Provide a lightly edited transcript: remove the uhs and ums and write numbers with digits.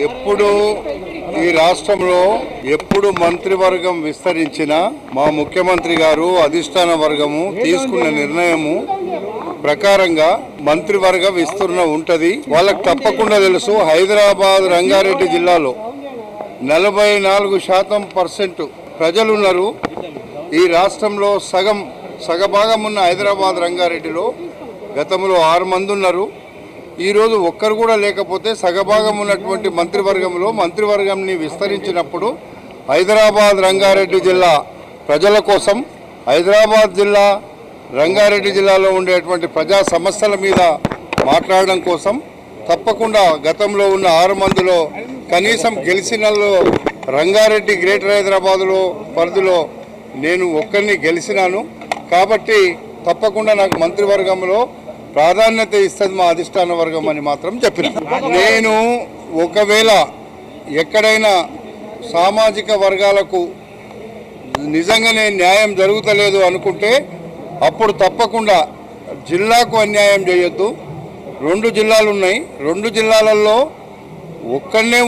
ఎప్పుడు ఈ రాష్ట్రంలో ఎప్పుడు మంత్రివర్గం విస్తరించినా మా ముఖ్యమంత్రి గారు అధిష్టాన వర్గము తీసుకున్న నిర్ణయము ప్రకారంగా మంత్రివర్గ విస్తరణ ఉంటది. వాళ్ళకి తప్పకుండా తెలుసు. హైదరాబాద్ రంగారెడ్డి జిల్లాలో 44% ప్రజలున్నారు. ఈ రాష్ట్రంలో సగభాగం ఉన్న హైదరాబాద్ రంగారెడ్డిలో గతంలో 6 మంది ఉన్నారు. ఈరోజు ఒక్కరు కూడా లేకపోతే సగభాగం ఉన్నటువంటి మంత్రివర్గంని విస్తరించినప్పుడు హైదరాబాద్ రంగారెడ్డి జిల్లా ప్రజల కోసం, హైదరాబాద్ జిల్లా రంగారెడ్డి జిల్లాలో ఉండేటువంటి ప్రజా సమస్యల మీద మాట్లాడడం కోసం తప్పకుండా గతంలో ఉన్న 6 మందిలో కనీసం గెలిచినలో రంగారెడ్డి గ్రేటర్ హైదరాబాదులో పరిధిలో నేను ఒక్కరిని గెలిచినాను. కాబట్టి తప్పకుండా నాకు మంత్రివర్గంలో ప్రాధాన్యత ఇస్తుంది మా అధిష్టాన వర్గం అని మాత్రం చెప్పిన. నేను ఒకవేళ ఎక్కడైనా సామాజిక వర్గాలకు నిజంగానే న్యాయం జరుగుతలేదు అనుకుంటే అప్పుడు తప్పకుండా జిల్లాకు అన్యాయం చేయొద్దు. 2 జిల్లాలు ఉన్నాయి. 2 జిల్లాలలో ఒక్కనే